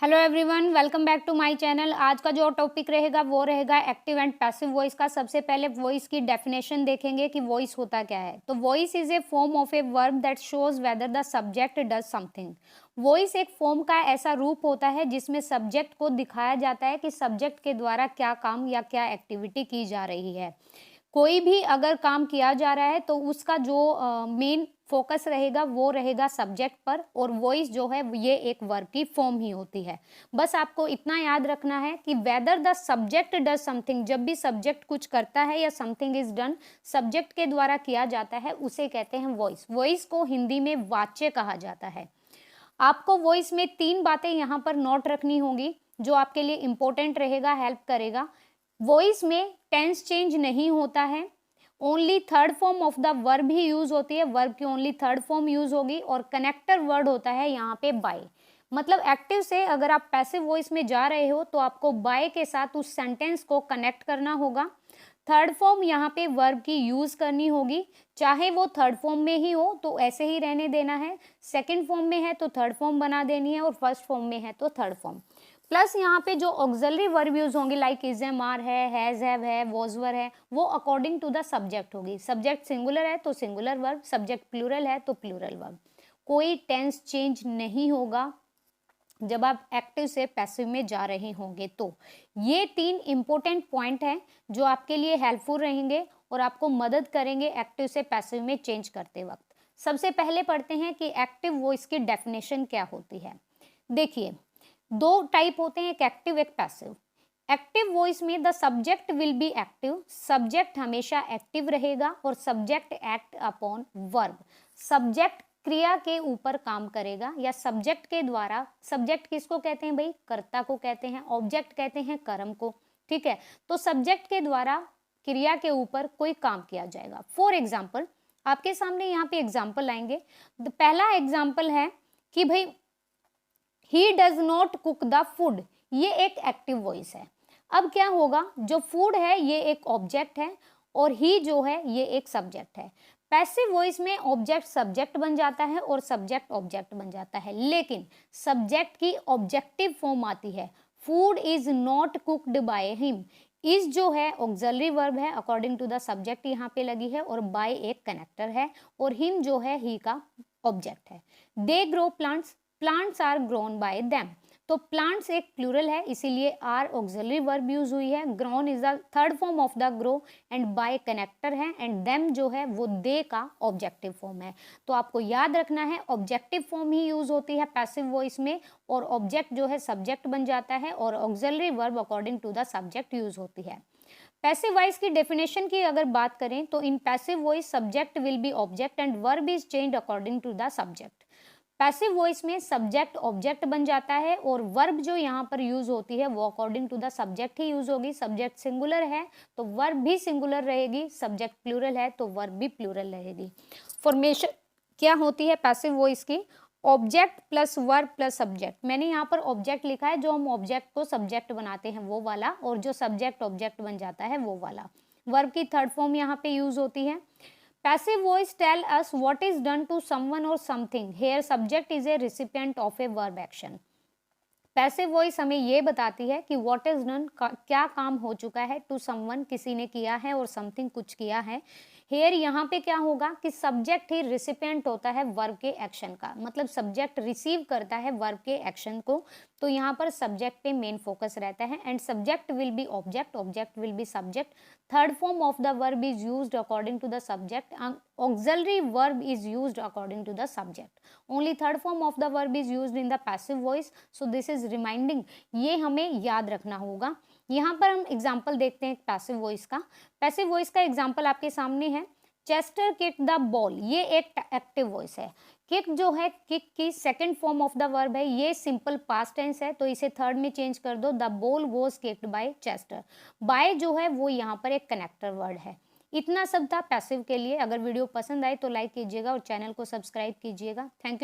Hello everyone, welcome back to my channel. आज का जो टॉपिक रहेगा वो रहेगा एक्टिव एंड पैसिव वॉइस का। सबसे पहले वॉइस की डेफिनेशन देखेंगे कि वॉइस होता क्या है। तो voice is a form of a verb that shows whether the subject does something. Voice एक फॉर्म का ऐसा रूप होता है जिसमें सब्जेक्ट को दिखाया जाता है कि सब्जेक्ट के द्वारा क्या काम या क्या एक्टिविटी की जा रही है। कोई भी अगर काम किया जा रहा है तो उसका जो मेन फोकस रहेगा वो रहेगा सब्जेक्ट पर, और वॉइस जो है ये एक वर्ब की फॉर्म ही होती है। बस आपको इतना याद रखना है कि whether the subject does something, जब भी सब्जेक्ट कुछ करता है या समथिंग इज डन सब्जेक्ट के द्वारा किया जाता है उसे कहते हैं वॉइस। वॉइस को हिंदी में वाच्य कहा जाता है। आपको वॉइस में 3 बातें यहाँ पर नोट रखनी होगी जो आपके लिए इंपॉर्टेंट रहेगा, हेल्प करेगा। वॉइस में टेंस चेंज नहीं होता है, only third form of the verb he use होती है, वर्ब की ओनली थर्ड फॉर्म यूज होगी, और कनेक्टर वर्ड होता है यहाँ पे बाय। मतलब एक्टिव से अगर आप पैसिव वॉइस में जा रहे हो तो आपको बाय के साथ उस सेंटेंस को कनेक्ट करना होगा। थर्ड फॉर्म यहाँ पे वर्ब की यूज करनी होगी, चाहे वो थर्ड फॉर्म में ही हो तो ऐसे ही रहने देना है, सेकंड फॉर्म में है तो थर्ड फॉर्म बना देनी है, और फर्स्ट फॉर्म में है तो थर्ड फॉर्म। प्लस यहाँ पे जो ऑक्सिलरी वर्ब यूज होंगे लाइक इज एम आर है, हैज हैव है, वॉज वर है, वो अकॉर्डिंग टू द सब्जेक्ट होगी। सब्जेक्ट सिंगुलर है तो सिंगुलर वर्ब, सब्जेक्ट प्लूरल है तो प्लूरल वर्ब। कोई टेंस चेंज नहीं होगा जब आप एक्टिव से पैसिव में जा रहे होंगे। तो ये 3 इंपॉर्टेंट पॉइंट हैं जो आपके लिए हेल्पफुल रहेंगे और आपको मदद करेंगे एक्टिव से पैसिव में चेंज करते वक्त। सबसे पहले पढ़ते हैं कि एक्टिव वॉइस की डेफिनेशन क्या होती है। देखिए, 2 टाइप होते हैं, एक एक्टिव एक पैसिव। एक्टिव वॉइस में the subject will be active, subject हमेशा एक्टिव रहेगा और subject act upon verb. Subject क्रिया के ऊपर काम करेगा या सब्जेक्ट के द्वारा। सब्जेक्ट किसको कहते हैं भाई? कर्ता को कहते हैं। ऑब्जेक्ट कहते हैं कर्म को, ठीक है। तो सब्जेक्ट के द्वारा क्रिया के ऊपर कोई काम किया जाएगा। फॉर एग्जाम्पल, आपके सामने यहाँ पे एग्जाम्पल आएंगे। पहला एग्जाम्पल है कि भाई he does not cook the food, ये एक एक्टिव वॉइस है। अब क्या होगा, जो फूड है ये एक ऑब्जेक्ट है और ही जो है ये एक सब्जेक्ट है। पैसिव वॉइस में ऑब्जेक्ट सब्जेक्ट बन जाता है और सब्जेक्ट ऑब्जेक्ट बन जाता है, लेकिन सब्जेक्ट की ऑब्जेक्टिव फॉर्म आती है। Food is not cooked by him. Is जो है ऑक्सिलरी वर्ब है, अकॉर्डिंग टू द सब्जेक्ट यहाँ पे लगी है, और बाय एक कनेक्टर है, और हिम जो है ही का ऑब्जेक्ट है। They grow plants, plants are grown by them. तो प्लांट्स एक प्लूरल है, इसीलिए आर ऑक्सिलरी वर्ब यूज हुई है। Grown is the third form of the grow and by connector है, एंड देम जो है वो दे का ऑब्जेक्टिव फॉर्म है। तो आपको याद रखना है ऑब्जेक्टिव फॉर्म ही यूज होती है पैसिव वॉइस में, और ऑब्जेक्ट जो है सब्जेक्ट बन जाता है, और auxiliary verb according to the subject use होती है। पैसिव वॉइस की डेफिनेशन की अगर बात करें तो in passive voice subject will be object and verb is changed according to the subject. Passive voice में सब्जेक्ट ऑब्जेक्ट बन जाता है और वर्ब जो यहाँ पर यूज होती है वो अकॉर्डिंग टू द सब्जेक्ट ही यूज होगी। सब्जेक्ट सिंगुलर है तो वर्ब भी सिंगुलर रहेगी, सब्जेक्ट प्लूरल है तो वर्ब भी प्लूरल रहेगी। फॉर्मेशन क्या होती है पैसिव वॉइस की? Object plus verb plus subject. मैंने यहाँ पर ऑब्जेक्ट लिखा है, जो हम ऑब्जेक्ट को सब्जेक्ट बनाते हैं वो वाला, और जो सब्जेक्ट ऑब्जेक्ट बन जाता है वो वाला। वर्ब की थर्ड फॉर्म यहाँ पे यूज होती है। Passive voice tell us what is done to someone or something. Here subject is a recipient of a verb action. Passive voice हमें ये बताती है कि व्हाट इज डन, क्या काम हो चुका है, टू समवन किसी ने किया है, और समथिंग कुछ किया है। हेयर यहाँ पे क्या होगा कि सब्जेक्ट ही रिसिपिएंट होता है वर्ब के एक्शन का, मतलब सब्जेक्ट रिसीव करता है वर्ब के एक्शन को। तो यहाँ पर सब्जेक्ट पे मेन फोकस रहता है, and subject will be object, object will be subject. Third form of the verb is used according to the subject, auxiliary verb is used according to the subject. Only third form of the verb is used in the passive voice, so this is reminding, ये हमें याद रखना होगा। यहाँ पर हम example देखते हैं पैसिव वॉइस का। पैसिव वॉइस का एग्जाम्पल आपके सामने है, चेस्टर किक द बॉल, ये एक एक्टिव वॉइस है। किक जो है, किक की second form of the verb है, ये सिंपल पास्ट टेंस है तो इसे थर्ड में चेंज कर दो, the ball was kicked by Chester. By जो है वो यहाँ पर एक कनेक्टर वर्ड है। इतना सब था पैसिव के लिए। अगर वीडियो पसंद आए तो लाइक कीजिएगा और चैनल को सब्सक्राइब कीजिएगा। Thank you.